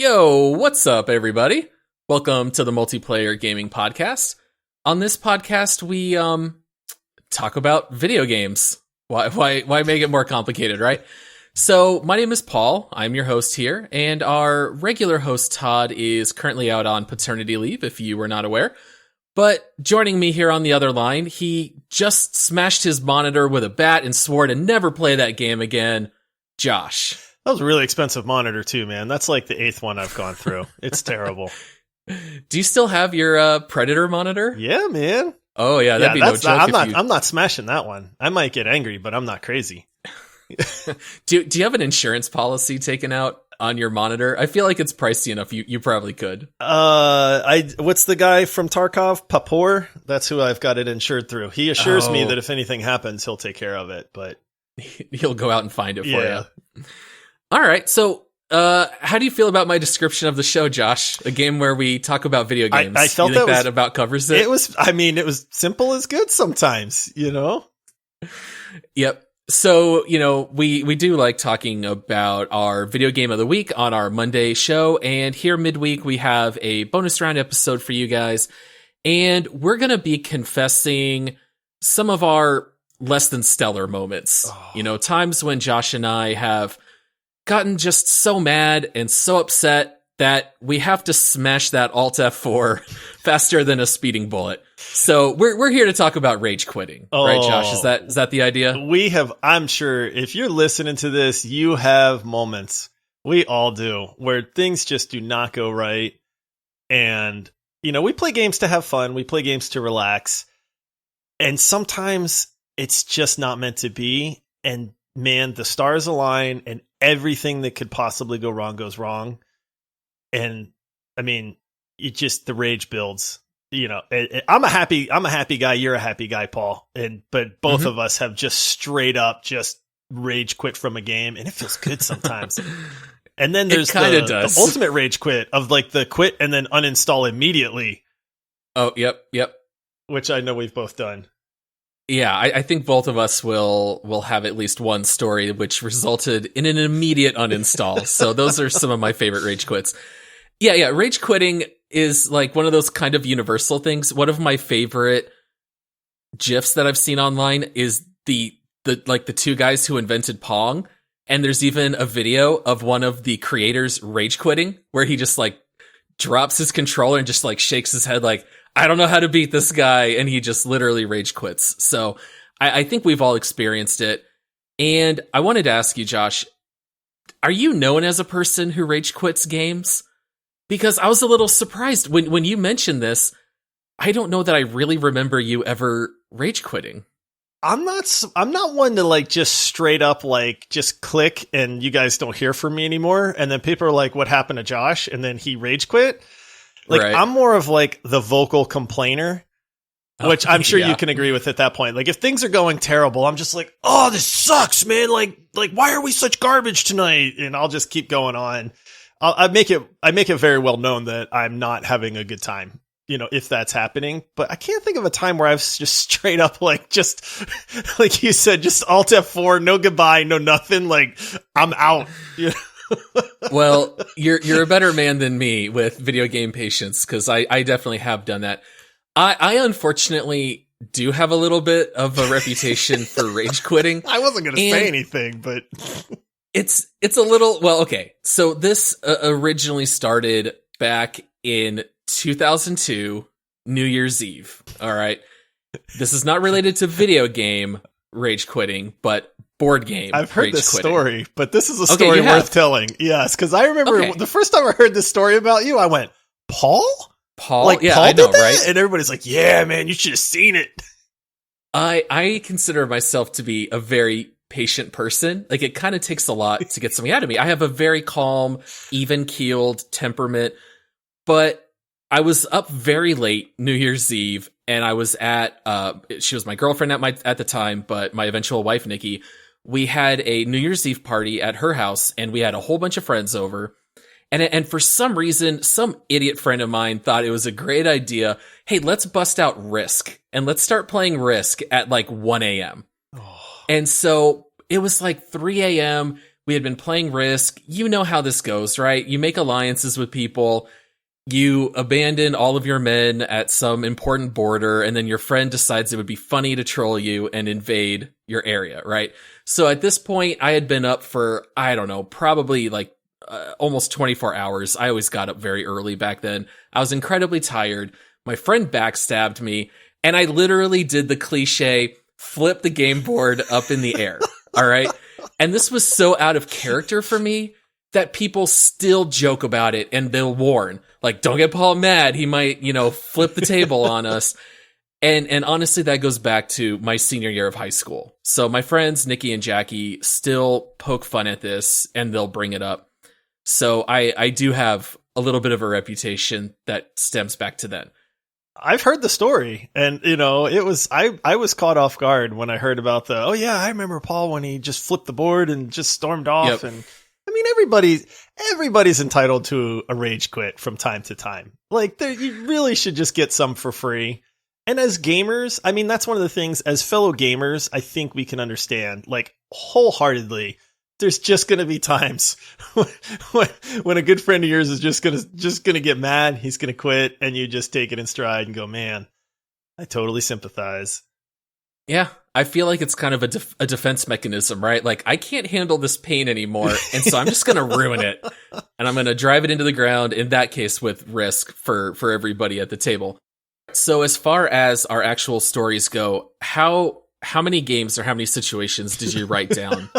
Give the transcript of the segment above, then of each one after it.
Yo, what's up, everybody? Welcome to the Multiplayer Gaming Podcast. On this podcast, we talk about video games. Why make it more complicated, right? So, my name is Paul. I'm your host here, and our regular host Todd is currently out on paternity leave, if you were not aware. But joining me here on the other line, he just smashed his monitor with a bat and swore to never play that game again. Josh. That was a really expensive monitor too, man. That's like the 8th one I've gone through. It's terrible. Do you still have your Predator monitor? Yeah, man. Oh yeah, that'd be no joke. I'm not smashing that one. I might get angry, but I'm not crazy. Do you have an insurance policy taken out on your monitor? I feel like it's pricey enough. You probably could. What's the guy from Tarkov? Papor? That's who I've got it insured through. He assures me that if anything happens, he'll take care of it, but he'll go out and find it for you. All right. So, how do you feel about my description of the show, Josh? A game where we talk about video games. I felt you think that about covers it. It was simple as good sometimes, you know? Yep. So, we do like talking about our video game of the week on our Monday show. And here midweek, we have a bonus round episode for you guys. And we're going to be confessing some of our less than stellar moments. Times when Josh and I have gotten just so mad and so upset that we have to smash that Alt F4 faster than a speeding bullet. So we're here to talk about rage quitting, right, Josh? Is that the idea? I'm sure if you're listening to this, you have moments. We all do, where things just do not go right. And, we play games to have fun. We play games to relax. And sometimes it's just not meant to be. And man, the stars align and everything that could possibly go wrong goes wrong. And I mean, the rage builds. I'm a happy guy. You're a happy guy, Paul. But both of us have just straight up just rage quit from a game, and it feels good sometimes. And then there's the ultimate rage quit of like the quit and then uninstall immediately. Oh, yep. Which I know we've both done. Yeah, I think both of us will have at least one story which resulted in an immediate uninstall. So those are some of my favorite rage quits. Yeah, rage quitting is like one of those kind of universal things. One of my favorite GIFs that I've seen online is the two guys who invented Pong, and there's even a video of one of the creators rage quitting where he just like drops his controller and just like shakes his head like, I don't know how to beat this guy, and he just literally rage quits. So I think we've all experienced it. And I wanted to ask you, Josh, are you known as a person who rage quits games? Because I was a little surprised when you mentioned this. I don't know that I really remember you ever rage quitting. I'm not one to like just straight up like just click and you guys don't hear from me anymore. And then people are like, what happened to Josh? And then he rage quit. Like, right. I'm more of like the vocal complainer, which I'm sure you can agree with at that point. Like, if things are going terrible, I'm just like, oh, this sucks, man. Like, why are we such garbage tonight? And I'll just keep going on. I make it very well known that I'm not having a good time, if that's happening. But I can't think of a time where I've just straight up, like, just like you said, just Alt F4, no goodbye, no nothing. Like, I'm out. Well, you're a better man than me with video game patience, because I definitely have done that. I unfortunately do have a little bit of a reputation for rage quitting. I wasn't going to say anything, but it's a little, well, okay. So this originally started back in 2002, New Year's Eve. All right. This is not related to video game rage quitting, but board game. I've heard this story, but this is a story worth telling. Yes, because I remember the first time I heard this story about you, I went, Paul? Like, yeah, Paul I know, did that? right? And everybody's like, yeah, man, you should have seen it. I consider myself to be a very patient person. Like, it kind of takes a lot to get something out of me. I have a very calm, even-keeled temperament, but I was up very late New Year's Eve, and I was at, she was my girlfriend at the time, but my eventual wife, Nikki. We had a New Year's Eve party at her house, and we had a whole bunch of friends over. And for some reason, some idiot friend of mine thought it was a great idea. Hey, let's bust out Risk, and let's start playing Risk at like 1 a.m. Oh. And so it was like 3 a.m. We had been playing Risk. You know how this goes, right? You make alliances with people. You abandon all of your men at some important border, and then your friend decides it would be funny to troll you and invade your area, right? So at this point, I had been up for, I don't know, probably like almost 24 hours. I always got up very early back then. I was incredibly tired. My friend backstabbed me, and I literally did the cliche, flip the game board up in the air, all right? And this was so out of character for me that people still joke about it, and they'll warn, like, don't get Paul mad. He might, flip the table on us. And honestly, that goes back to my senior year of high school. So my friends, Nikki and Jackie, still poke fun at this, and they'll bring it up. So I do have a little bit of a reputation that stems back to then. I've heard the story, and it was I was caught off guard when I heard about I remember Paul when he just flipped the board and just stormed off. Yep. And I mean, everybody's entitled to a rage quit from time to time. Like, you really should just get some for free. And as gamers, I mean, that's one of the things, as fellow gamers, I think we can understand, like, wholeheartedly, there's just going to be times when a good friend of yours is just going to get mad, he's going to quit, and you just take it in stride and go, man, I totally sympathize. Yeah, I feel like it's kind of a defense mechanism, right? Like, I can't handle this pain anymore, and so I'm just going to ruin it, and I'm going to drive it into the ground, in that case with Risk for everybody at the table. So as far as our actual stories go, how many games or how many situations did you write down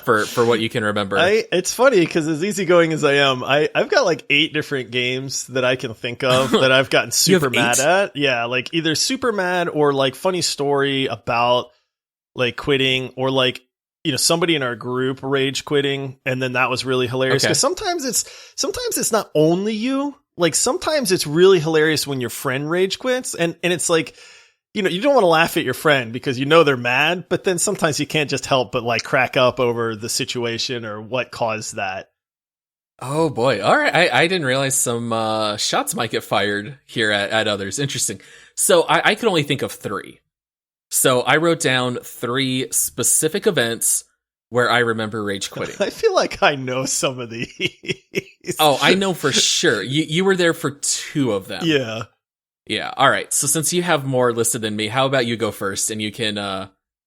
for what you can remember? It's funny because as easygoing as I am, I've got like 8 different games that I can think of that I've gotten super mad at. Yeah, like either super mad or like funny story about like quitting, or like, somebody in our group rage quitting, and then that was really hilarious. Because sometimes it's not only you. Like, sometimes it's really hilarious when your friend rage quits, and it's like, you don't want to laugh at your friend because they're mad, but then sometimes you can't just help but like crack up over the situation or what caused that. Oh boy. All right. I didn't realize some shots might get fired here at others. Interesting. So I could only think of 3. So I wrote down 3 specific events where I remember rage quitting. I feel like I know some of these. Oh, I know for sure. You were there for 2 of them. Yeah. Yeah. All right. So since you have more listed than me, how about you go first and you can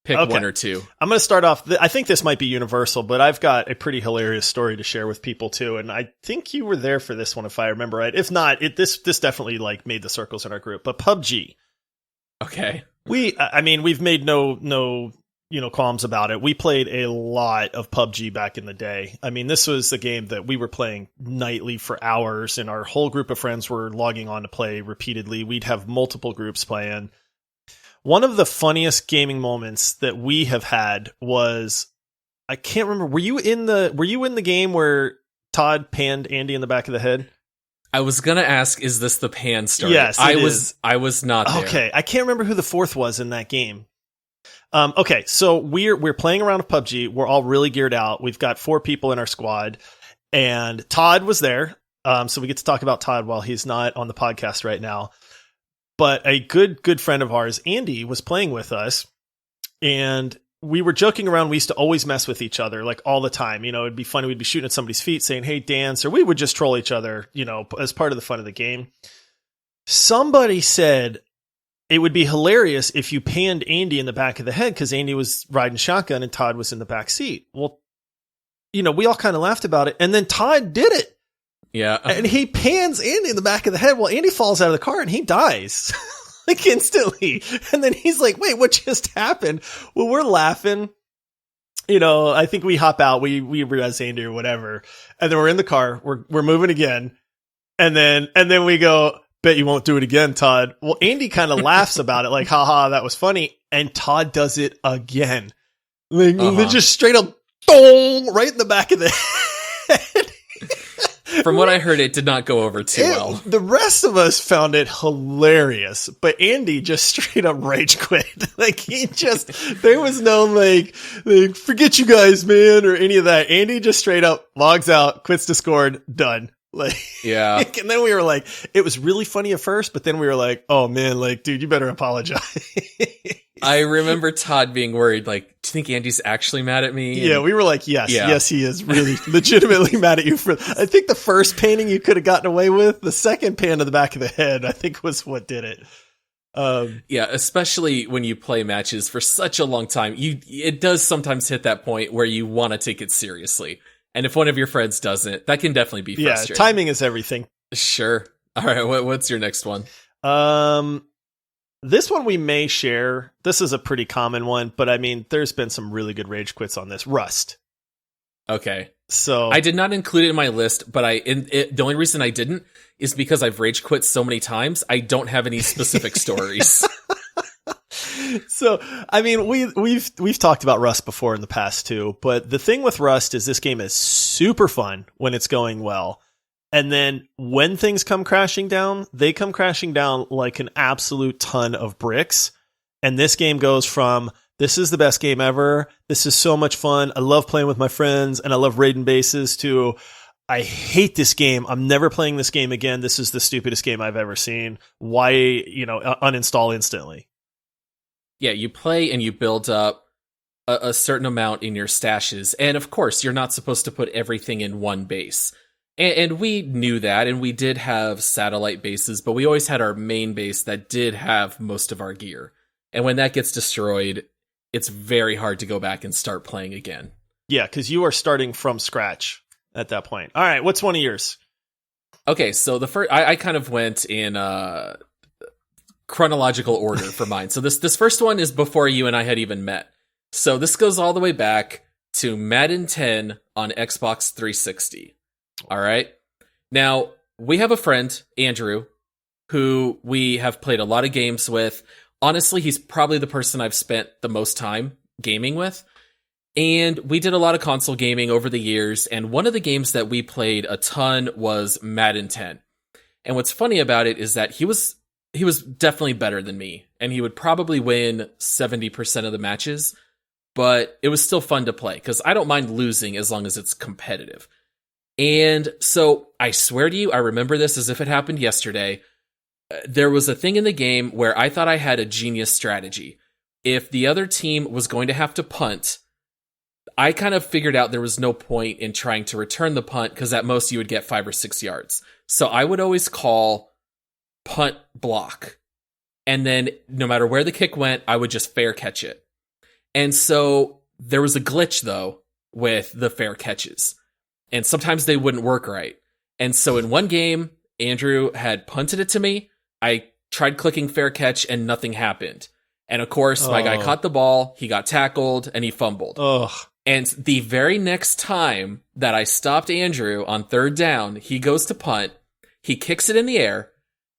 pick 1 or 2? I'm going to start off. I think this might be universal, but I've got a pretty hilarious story to share with people too. And I think you were there for this one, if I remember right. If not, this definitely like made the circles in our group. But PUBG. Okay. We've made no qualms about it. We played a lot of PUBG back in the day. I mean, this was a game that we were playing nightly for hours, and our whole group of friends were logging on to play repeatedly. We'd have multiple groups playing. One of the funniest gaming moments that we have had was, I can't remember. Were you in the game where Todd panned Andy in the back of the head? I was gonna ask, is this the pan story? Yes, I was not there. Okay, I can't remember who the 4th was in that game. Okay, so we're playing around with PUBG. We're all really geared out. We've got 4 people in our squad, and Todd was there. So we get to talk about Todd while he's not on the podcast right now. But a good friend of ours, Andy, was playing with us, and we were joking around. We used to always mess with each other, like all the time. It'd be funny. We'd be shooting at somebody's feet saying, "Hey, dance," or we would just troll each other, as part of the fun of the game. Somebody said it would be hilarious if you panned Andy in the back of the head because Andy was riding shotgun and Todd was in the back seat. Well, we all kind of laughed about it. And then Todd did it. Yeah. And he pans Andy in the back of the head. Well, Andy falls out of the car and he dies like instantly. And then he's like, wait, what just happened? Well, we're laughing. I think we hop out. We res Andy or whatever. And then we're in the car. We're moving again. And then we go, bet you won't do it again, Todd. Well, Andy kind of laughs about it, like, haha, that was funny. And Todd does it again. Like, just straight up, boom, right in the back of the head. From what I heard, it did not go over too well. The rest of us found it hilarious, but Andy just straight up rage quit. Like, there was no like, forget you guys, man, or any of that. Andy just straight up logs out, quits Discord, done. Like, yeah. And then we were like, it was really funny at first, but then we were like, oh man, like, dude, you better apologize. I remember Todd being worried, like, think Andy's actually mad at me? Yeah, we were like, yes, he is really legitimately mad at you for. I think the first painting you could have gotten away with. The second pan to the back of the head, I think, was what did it. Yeah, especially when you play matches for such a long time, it does sometimes hit that point where you want to take it seriously. And if one of your friends doesn't, that can definitely be frustrating. Yeah, timing is everything. Sure. All right, what's your next one? This one we may share. This is a pretty common one, but I mean, there's been some really good rage quits on this. Rust. Okay. So I did not include it in my list, but the only reason I didn't is because I've rage quit so many times. I don't have any specific stories. So, I mean, we've talked about Rust before in the past too, but the thing with Rust is this game is super fun when it's going well. And then when things come crashing down, they come crashing down like an absolute ton of bricks. And this game goes from, this is the best game ever, this is so much fun, I love playing with my friends, and I love raiding bases, to, I hate this game, I'm never playing this game again, this is the stupidest game I've ever seen. Why, uninstall instantly. Yeah, you play and you build up a certain amount in your stashes. And of course, you're not supposed to put everything in one base. And we knew that, and we did have satellite bases, but we always had our main base that did have most of our gear. And when that gets destroyed, it's very hard to go back and start playing again. Yeah, because you are starting from scratch at that point. All right, what's one of yours? Okay, so the first, I kind of went in chronological order for mine. So this first one is before you and I had even met. So this goes all the way back to Madden 10 on Xbox 360. All right. Now, we have a friend, Andrew, who we have played a lot of games with. Honestly, he's probably the person I've spent the most time gaming with. And we did a lot of console gaming over the years. And one of the games that we played a ton was Madden 10. And what's funny about it is that he was definitely better than me. And he would probably win 70% of the matches. But it was still fun to play because I don't mind losing as long as it's competitive. And so I swear to you, I remember this as if it happened yesterday. There was a thing in the game where I thought I had a genius strategy. If the other team was going to have to punt, I kind of figured out there was no point in trying to return the punt because at most you would get 5 or 6 yards. So I would always call punt block. And then no matter where the kick went, I would just fair catch it. And so there was a glitch, though, with the fair catches. And sometimes they wouldn't work right. And so in one game, Andrew had punted it to me. I tried clicking fair catch and nothing happened. And of course, my guy caught the ball, he got tackled, and he fumbled. And the very next time that I stopped Andrew on third down, he goes to punt, he kicks it in the air.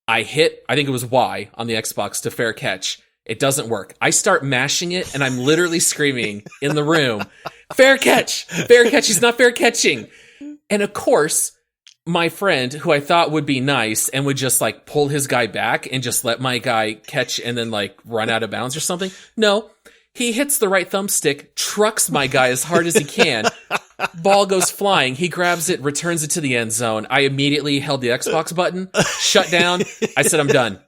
I hit, I think it was Y on the Xbox to fair catch. It doesn't work. I start mashing it, and I'm literally screaming in the room, fair catch, he's not fair catching. And of course, my friend, who I thought would be nice and would just like pull his guy back and just let my guy catch and then like run out of bounds or something. No, he hits the right thumbstick, trucks my guy as hard as he can. Ball goes flying. He grabs it, returns it to the end zone. I immediately held the Xbox button, shut down. I said, I'm done.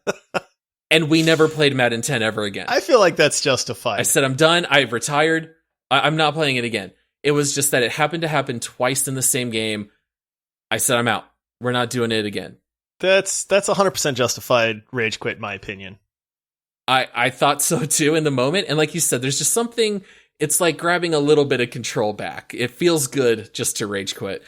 And we never played Madden 10 ever again. I feel like that's justified. I said, I'm done. I've retired. I'm not playing it again. It was just that it happened to happen twice in the same game. I said, I'm out. We're not doing it again. That's 100% justified rage quit, in my opinion. I thought so too in the moment. And like you said, there's just something, it's like grabbing a little bit of control back. It feels good just to rage quit.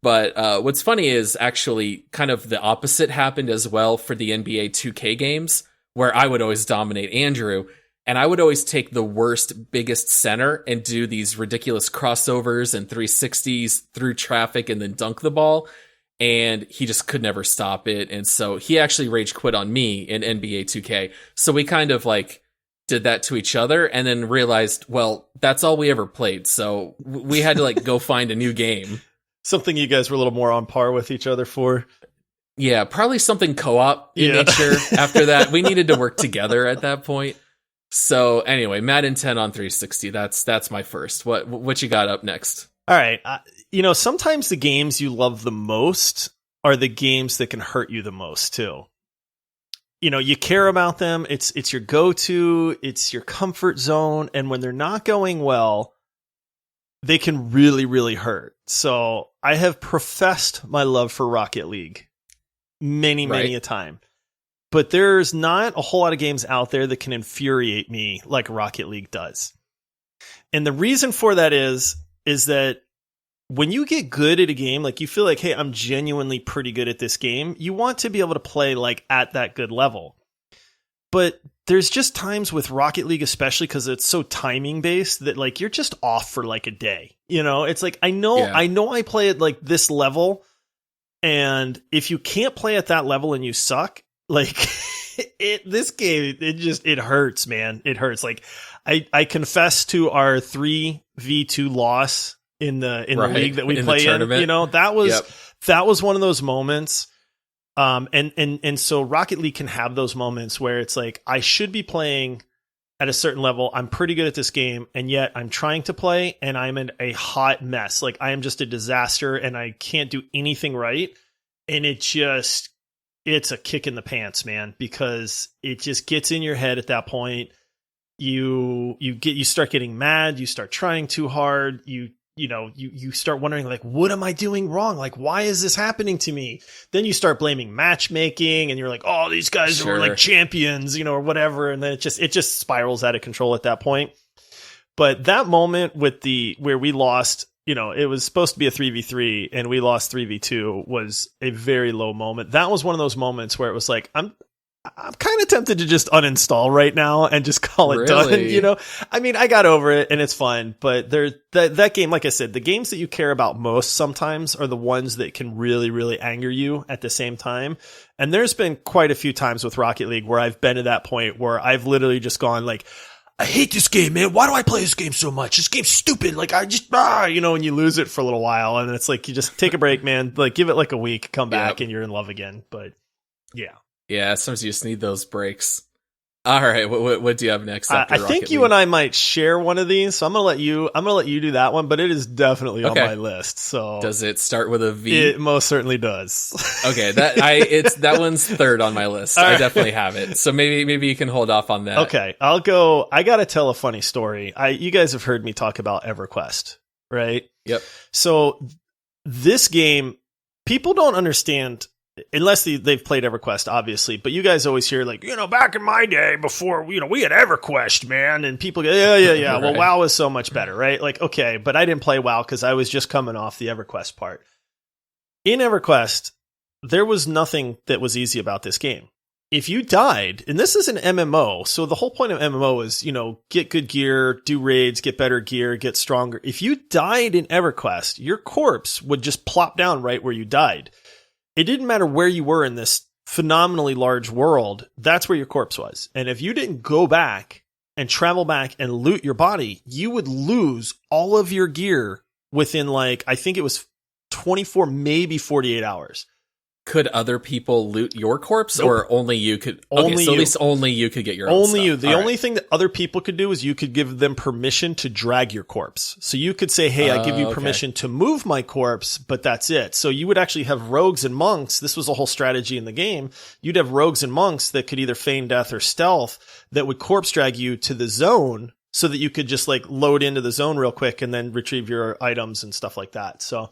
But what's funny is actually kind of the opposite happened as well for the NBA 2K games, where I would always dominate Andrew. And I would always take the worst, biggest center and do these ridiculous crossovers and 360s through traffic and then dunk the ball. And he just could never stop it. And so he actually rage quit on me in NBA 2K. So we kind of like did that to each other and then realized, well, that's all we ever played. So we had to like go find a new game. Something you guys were a little more on par with each other for. Yeah, probably something co-op in nature after that. We needed to work together at that point. So anyway, Madden 10 on 360, that's my first. What you got up next? All right. Sometimes the games you love the most are the games that can hurt you the most too. you care about them. It's your go-to, it's your comfort zone. And when they're not going well, they can really, really hurt. So I have professed my love for Rocket League many a time. But there's not a whole lot of games out there that can infuriate me like Rocket League does. And the reason for that is that when you get good at a game, like you feel like, hey, I'm genuinely pretty good at this game, you want to be able to play like at that good level. But there's just times with Rocket League, especially because it's so timing based, that like you're just off for like a day. It's like I know I play at like this level, and if you can't play at that level and you suck, like this game, it hurts, man. It hurts. Like I confess to our 3v2 loss in the league that we play in. That was one of those moments. And so Rocket League can have those moments where it's like, I should be playing at a certain level. I'm pretty good at this game, and yet I'm trying to play and I'm in a hot mess. Like I am just a disaster and I can't do anything right. And it's a kick in the pants, man, because it just gets in your head at that point. You start getting mad, you start trying too hard, you start wondering, like, what am I doing wrong? Like, why is this happening to me? Then you start blaming matchmaking and you're like, oh, these guys are like champions, or whatever. And then it just spirals out of control at that point. But that moment where we lost, it was supposed to be a 3v3 and we lost 3v2 was a very low moment. That was one of those moments where it was like, I'm kind of tempted to just uninstall right now and just call it done. I mean, I got over it and it's fun, but that game, like I said, the games that you care about most sometimes are the ones that can really, really anger you at the same time. And there's been quite a few times with Rocket League where I've been to that point where I've literally just gone like, I hate this game, man. Why do I play this game so much? This game's stupid. Like I just, and you lose it for a little while and it's like, you just take a break, man. Like give it like a week, come back and you're in love again. But yeah. Yeah, sometimes you just need those breaks. All right, what do you have next? I think you and I might share one of these, so I'm gonna let you do that one. But it is definitely on my list. So does it start with a V? It most certainly does. Okay, that one's third on my list. I definitely have it. So maybe you can hold off on that. Okay, I'll go. I gotta tell a funny story. You guys have heard me talk about EverQuest, right? Yep. So this game, people don't understand. Unless they've played EverQuest, obviously, but you guys always hear like, back in my day before, we had EverQuest, man, and people go, yeah. Right. Well, WoW was so much better, right? Like, okay, but I didn't play WoW because I was just coming off the EverQuest part. In EverQuest, there was nothing that was easy about this game. If you died, and this is an MMO, so the whole point of MMO is, get good gear, do raids, get better gear, get stronger. If you died in EverQuest, your corpse would just plop down right where you died. It didn't matter where you were in this phenomenally large world. That's where your corpse was. And if you didn't go back and travel back and loot your body, you would lose all of your gear within I think it was 24, maybe 48 hours. Could other people loot your corpse, Nope. or only you could? Only so you. At least only you could get your own Only stuff. you. The only thing that other people could do is you could give them permission to drag your corpse. So you could say, hey, I give you permission to move my corpse, but that's it. So you would actually have rogues and monks. This was a whole strategy in the game. You'd have rogues and monks that could either feign death or stealth that would corpse drag you to the zone so that you could just load into the zone real quick and then retrieve your items and stuff like that. So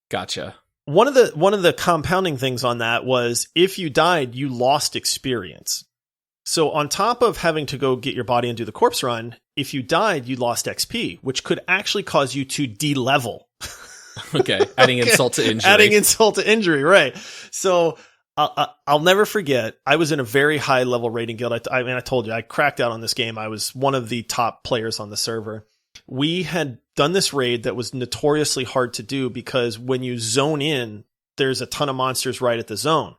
gotcha. One of the compounding things on that was if you died, you lost experience. So on top of having to go get your body and do the corpse run, if you died, you lost XP, which could actually cause you to de-level. Okay, adding insult to injury. Adding insult to injury, right. So I'll never forget, I was in a very high level raiding guild. I told you, I cracked out on this game. I was one of the top players on the server. We had done this raid that was notoriously hard to do because when you zone in, there's a ton of monsters right at the zone.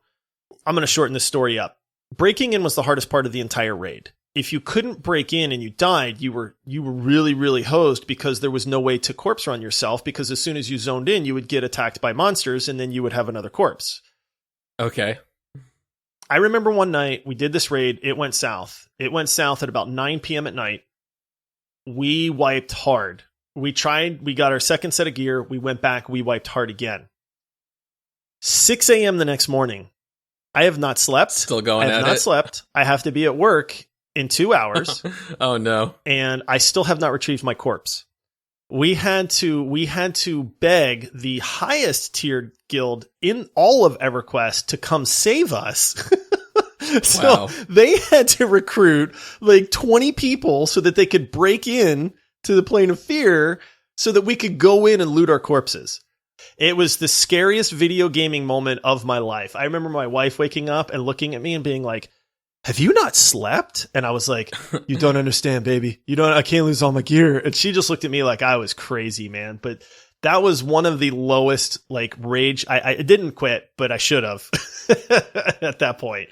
I'm going to shorten this story up. Breaking in was the hardest part of the entire raid. If you couldn't break in and you died, you were really, really hosed because there was no way to corpse run yourself, because as soon as you zoned in, you would get attacked by monsters and then you would have another corpse. Okay. I remember one night we did this raid. It went south. It went south at about 9 p.m. at night. We wiped hard. We got our second set of gear. We went back. We wiped hard again. 6 a.m. the next morning, I have not slept. Still going I have at not it? slept. I have to be at work in 2 hours. Oh no. And I still have not retrieved my corpse. We had to beg the highest tiered guild in all of EverQuest to come save us. So Wow. they had to recruit like 20 people so that they could break in to the Plane of Fear so that we could go in and loot our corpses. It was the scariest video gaming moment of my life. I remember my wife waking up and looking at me and being like, "Have you not slept?" And I was like, "You don't understand, baby. I can't lose all my gear." And she just looked at me like I was crazy, man. But that was one of the lowest like rage. I didn't quit, but I should have at that point.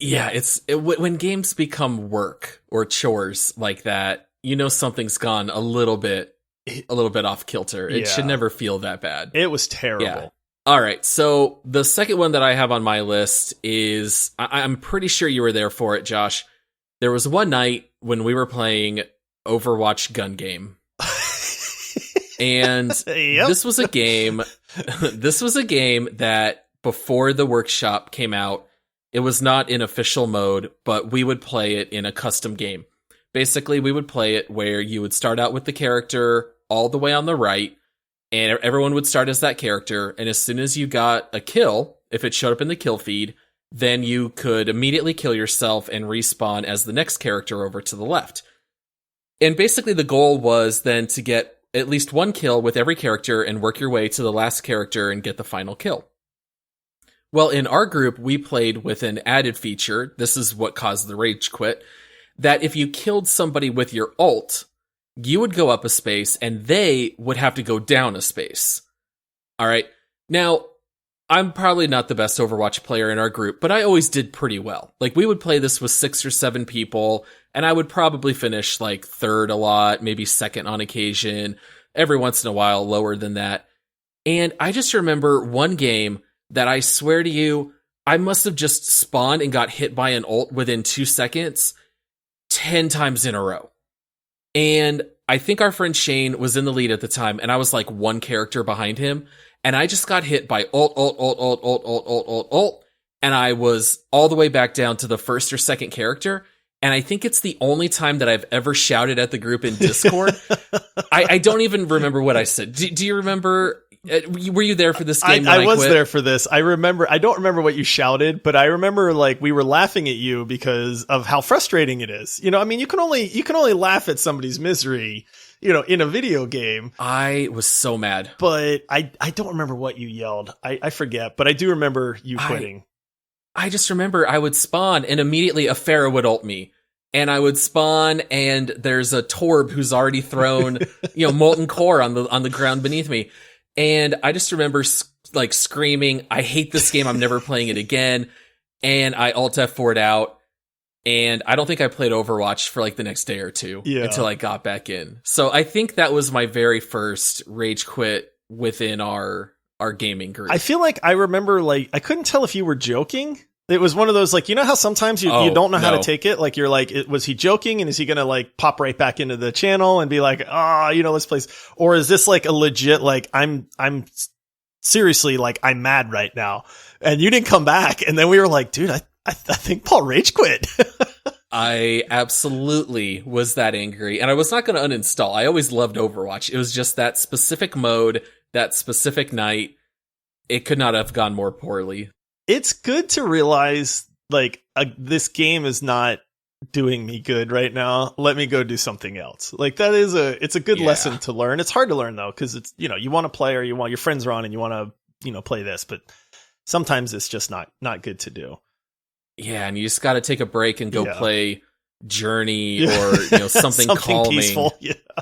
Yeah, when games become work or chores like that, something's gone a little bit off kilter. It should never feel that bad. It was terrible. Yeah. All right, so the second one that I have on my list is, I'm pretty sure you were there for it, Josh. There was one night when we were playing Overwatch Gun Game. And Yep. this was a game that before the workshop came out, it was not in official mode, but we would play it in a custom game. Basically, we would play it where you would start out with the character all the way on the right, and everyone would start as that character, and as soon as you got a kill, if it showed up in the kill feed, then you could immediately kill yourself and respawn as the next character over to the left. And basically the goal was then to get at least one kill with every character and work your way to the last character and get the final kill. Well, in our group, we played with an added feature, this is what caused the rage quit, that if you killed somebody with your ult, you would go up a space and they would have to go down a space. All right. Now, I'm probably not the best Overwatch player in our group, but I always did pretty well. Like, we would play this with 6 or 7 people, and I would probably finish like third a lot, maybe second on occasion, every once in a while lower than that. And I just remember one game that I swear to you, I must have just spawned and got hit by an ult within 2 seconds 10 times in a row. And I think our friend Shane was in the lead at the time, and I was like one character behind him, and I just got hit by ult, and I was all the way back down to the first or second character, and I think it's the only time that I've ever shouted at the group in Discord. I don't even remember what I said. Do you remember? Were you there for this game? I was there for this. I don't remember what you shouted, but I remember like we were laughing at you because of how frustrating it is. I mean, you can only laugh at somebody's misery, in a video game. I was so mad. But I don't remember what you yelled. I forget, but I do remember you quitting. I just remember I would spawn and immediately a Pharah would ult me. And I would spawn and there's a Torb who's already thrown, molten core on the ground beneath me. And I just remember like screaming, "I hate this game. I'm never playing it again." And I alt F4'd out. And I don't think I played Overwatch for like the next day or two until I got back in. So I think that was my very first rage quit within our gaming group. I feel like I remember, like, I couldn't tell if you were joking. It was one of those, like, how sometimes you don't know how to take it? Like, you're like, was he joking? And is he going to, like, pop right back into the channel and be like, let's play? Or is this, like, a legit, like, I'm seriously, like, I'm mad right now. And you didn't come back. And then we were like, dude, I think Paul rage quit. I absolutely was that angry. And I was not going to uninstall. I always loved Overwatch. It was just that specific mode, that specific night. It could not have gone more poorly. It's good to realize, like, this game is not doing me good right now. Let me go do something else. Like, it's a good lesson to learn. It's hard to learn though, because it's, you want to play, or your friends are on and you want to, play this, but sometimes it's just not good to do. Yeah. And you just got to take a break and go play Journey or, something calming. Peaceful.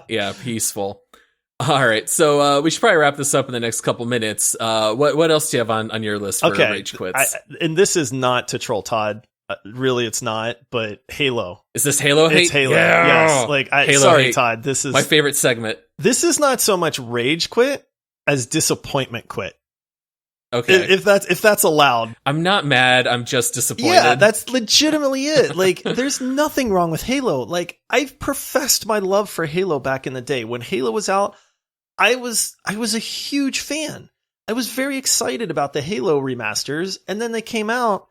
Yeah. Peaceful. All right, so we should probably wrap this up in the next couple minutes. What else do you have on your list for rage quits? And this is not to troll Todd. Really, it's not. But Halo. Is this Halo hate? It's Halo. Yeah. Yes. Like, Halo sorry, hate. Todd. This is my favorite segment. This is not so much rage quit as disappointment quit. Okay, if that's allowed. I'm not mad. I'm just disappointed. Yeah, that's legitimately it. Like, there's nothing wrong with Halo. Like, I've professed my love for Halo back in the day when Halo was out. I was a huge fan. I was very excited about the Halo remasters, and then they came out.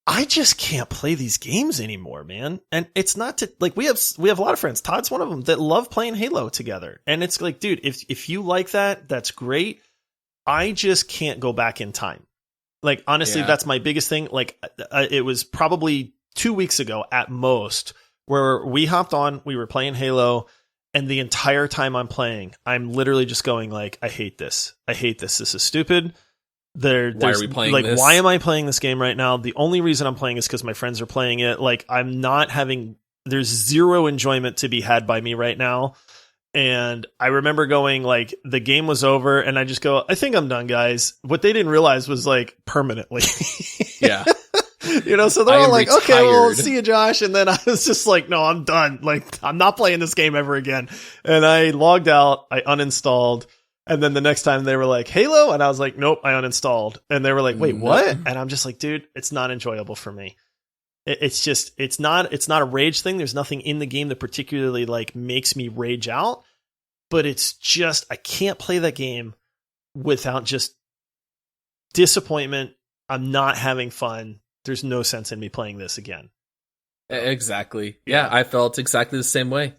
I just can't play these games anymore, man. And it's not to like, we have a lot of friends. Todd's one of them that love playing Halo together. And it's like, dude, if you like that, that's great. I just can't go back in time. Like, honestly, that's my biggest thing. Like, it was probably 2 weeks ago at most where we hopped on, we were playing Halo, and the entire time I'm playing, I'm literally just going like, I hate this. I hate this. This is stupid. Why are we playing this? Why am I playing this game right now? The only reason I'm playing is because my friends are playing it. Like, I'm not having, there's zero enjoyment to be had by me right now. And I remember going like, the game was over and I just go, I think I'm done, guys. What they didn't realize was like permanently. Yeah. You know, so they're all like, retired. Okay, well, see you, Josh. And then I was just like, no, I'm done. Like, I'm not playing this game ever again. And I logged out, I uninstalled. And then the next time they were like, Halo? And I was like, nope, I uninstalled. And they were like, wait, what? And I'm just like, dude, it's not enjoyable for me. It's just, it's not a rage thing. There's nothing in the game that particularly like makes me rage out, but it's just, I can't play that game without just disappointment. I'm not having fun. There's no sense in me playing this again. Exactly. Yeah, I felt exactly the same way.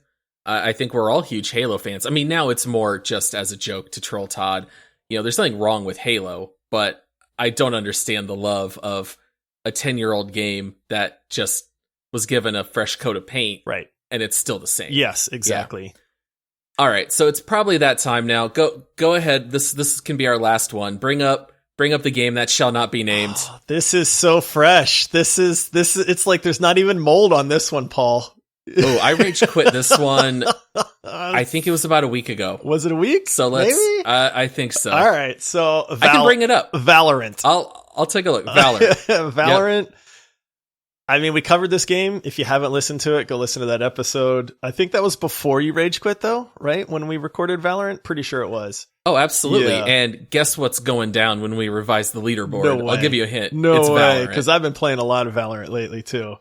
I think we're all huge Halo fans. I mean, now it's more just as a joke to troll Todd. You know, there's nothing wrong with Halo, but I don't understand the love of a 10-year-old game that just was given a fresh coat of paint. Right. And it's still the same. Yes, exactly. Yeah. All right. So it's probably that time now. Go ahead. This can be our last one. Bring up the game that shall not be named. Oh, this is so fresh. This is, it's like there's not even mold on this one, Paul. Oh, I rage quit this one. I think it was about a week ago. Was it a week? So let's. Maybe? I think so. All right. So I can bring it up. Valorant. I'll take a look. Valorant. Valorant. Yep. I mean, we covered this game. If you haven't listened to it, go listen to that episode. I think that was before you rage quit, though, right? When we recorded Valorant, pretty sure it was. Oh, absolutely. Yeah. And guess what's going down when we revise the leaderboard? No way. I'll give you a hint. No it's way, because I've been playing a lot of Valorant lately too.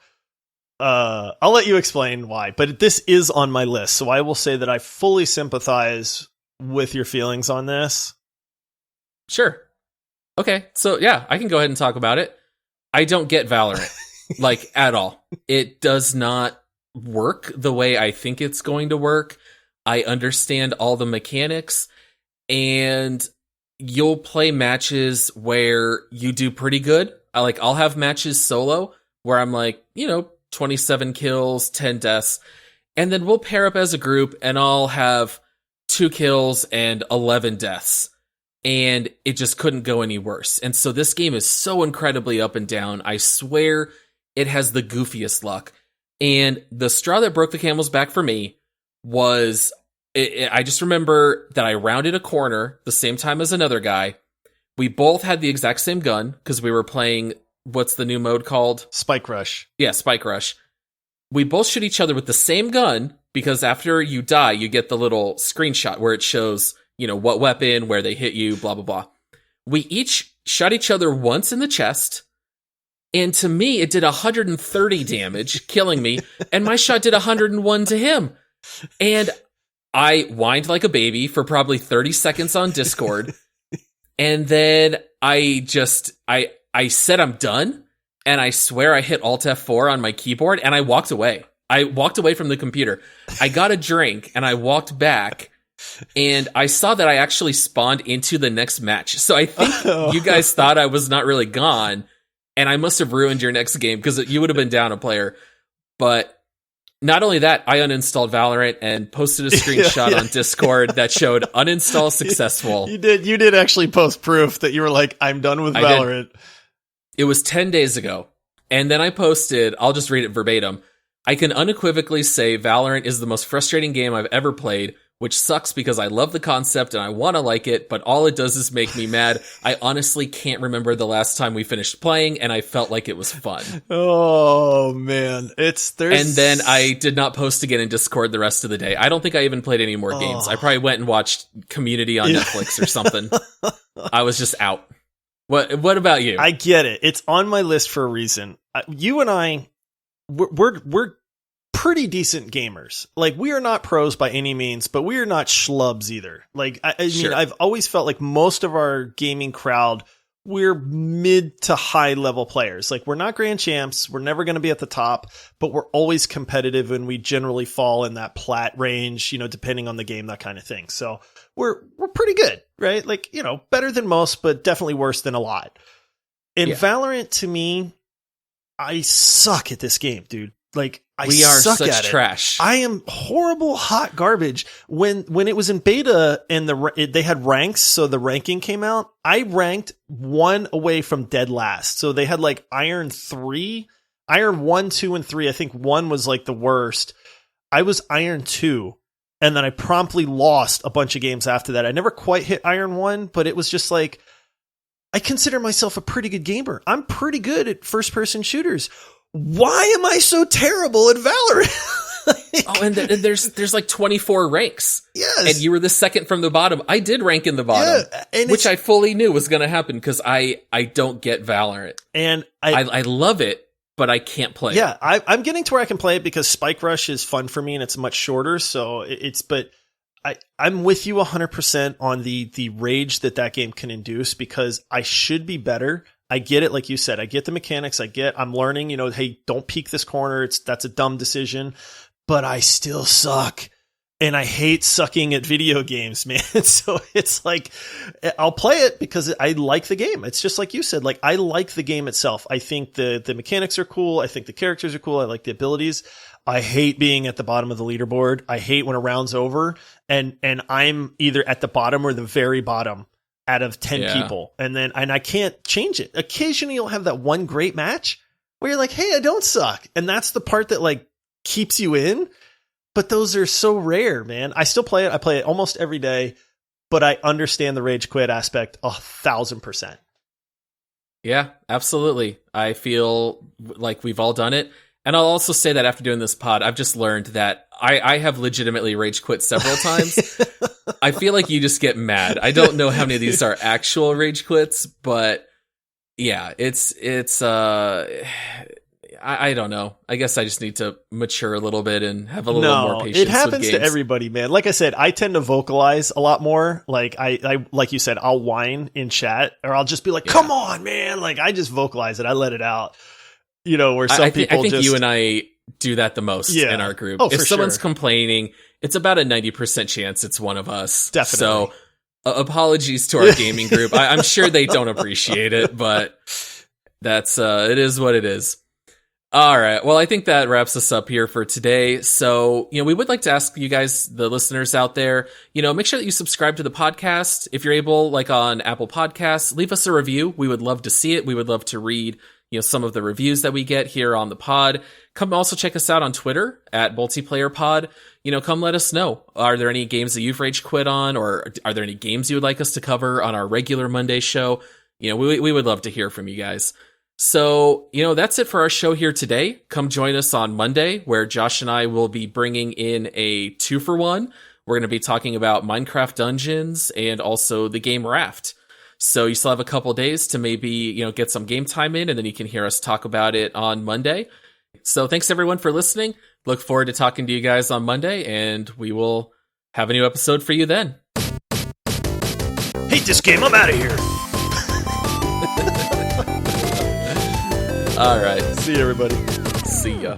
I'll let you explain why, but this is on my list, so I will say that I fully sympathize with your feelings on this. Sure. Okay, so yeah, I can go ahead and talk about it. I don't get Valorant, like, at all. It does not work the way I think it's going to work. I understand all the mechanics, and you'll play matches where you do pretty good. I'll have matches solo where I'm like, 27 kills, 10 deaths, and then we'll pair up as a group and I'll have 2 kills and 11 deaths. And it just couldn't go any worse. And so this game is so incredibly up and down. I swear it has the goofiest luck. And the straw that broke the camel's back for me was, I just remember that I rounded a corner the same time as another guy. We both had the exact same gun because we were playing, what's the new mode called? Spike Rush. Yeah, Spike Rush. We both shoot each other with the same gun because after you die, you get the little screenshot where it shows, what weapon, where they hit you, blah, blah, blah. We each shot each other once in the chest, and to me, it did 130 damage, killing me, and my shot did 101 to him. And I whined like a baby for probably 30 seconds on Discord, and then I said I'm done, and I swear I hit Alt F4 on my keyboard, and I walked away. I walked away from the computer. I got a drink, and I walked back, and I saw that I actually spawned into the next match. So I think you guys thought I was not really gone, and I must have ruined your next game, because you would have been down a player. But not only that, I uninstalled Valorant and posted a screenshot on Discord that showed uninstall successful. You did actually post proof that you were like, I'm done with Valorant. It was 10 days ago. And then I posted, I'll just read it verbatim. I can unequivocally say Valorant is the most frustrating game I've ever played, which sucks because I love the concept and I want to like it, but all it does is make me mad. I honestly can't remember the last time we finished playing, and I felt like it was fun. Oh, man. And then I did not post again in Discord the rest of the day. I don't think I even played any more games. I probably went and watched Community on Netflix or something. I was just out. What about you? I get it. It's on my list for a reason. You and I, we're pretty decent gamers. Like, we are not pros by any means, but we are not schlubs either. Like, I mean, I've always felt like most of our gaming crowd, we're mid to high level players. Like, we're not grand champs. We're never going to be at the top, but we're always competitive, and we generally fall in that plat range, you know, depending on the game, that kind of thing. So we're pretty good, right? Like, you know, better than most, but definitely worse than a lot. And Valorant, to me, I suck at this game, dude. Like, we are such trash. I am horrible, hot garbage. When it was in beta and they had ranks, so the ranking came out, I ranked 1 away from dead last. So they had like Iron 1, 2, and 3. I think 1 was like the worst. I was Iron 2, and then I promptly lost a bunch of games after that. I never quite hit Iron 1, but it was just like, I consider myself a pretty good gamer. I'm pretty good at first-person shooters. Why am I so terrible at Valorant? And there's like 24 ranks. Yes. And you were the second from the bottom. I did rank in the bottom, which I fully knew was going to happen because I don't get Valorant. And I love it, but I can't play it. Yeah, I'm getting to where I can play it because Spike Rush is fun for me and it's much shorter. So but I'm with you 100% on the rage that game can induce, because I should be better. I get it. Like you said, I get the mechanics. I'm learning, you know, hey, don't peek this corner. That's a dumb decision, but I still suck. And I hate sucking at video games, man. So it's like, I'll play it because I like the game. It's just like you said, like, I like the game itself. I think the mechanics are cool. I think the characters are cool. I like the abilities. I hate being at the bottom of the leaderboard. I hate when a round's over and I'm either at the bottom or the very bottom out of 10 people. And I can't change it. Occasionally you'll have that one great match where you're like, hey, I don't suck. And that's the part that like keeps you in. But those are so rare, man. I still play it. I play it almost every day, but I understand the rage quit aspect 1,000%. Yeah, absolutely. I feel like we've all done it. And I'll also say that after doing this pod, I've just learned that I have legitimately rage quit several times. I feel like you just get mad. I don't know how many of these are actual rage quits, but yeah, it's I don't know. I guess I just need to mature a little bit and have a little more patience. It happens to everybody, man. Like I said, I tend to vocalize a lot more. Like I like you said, I'll whine in chat, or I'll just be like, come on, man. Like, I just vocalize it. I let it out. You know, where some people I think you and I do that the most in our group. If someone's complaining, it's about a 90% chance it's one of us. Definitely. So apologies to our gaming group. I'm sure they don't appreciate it, but that's it is what it is. All right. Well, I think that wraps us up here for today. So, you know, we would like to ask you guys, the listeners out there, you know, make sure that you subscribe to the podcast. If you're able, like on Apple Podcasts, leave us a review. We would love to see it. We would love to read, you know, some of the reviews that we get here on the pod. Come also check us out on Twitter at MultiplayerPod. You know, come let us know. Are there any games that you've rage quit on, or are there any games you would like us to cover on our regular Monday show? You know, we would love to hear from you guys. So, you know, that's it for our show here today. Come join us on Monday, where Josh and I will be bringing in a 2-for-1. We're going to be talking about Minecraft Dungeons and also the game Raft. So you still have a couple days to maybe, you know, get some game time in, and then you can hear us talk about it on Monday. So thanks everyone for listening. Look forward to talking to you guys on Monday, and we will have a new episode for you then. Hate this game. I'm out of here. All right. See you, everybody. See ya.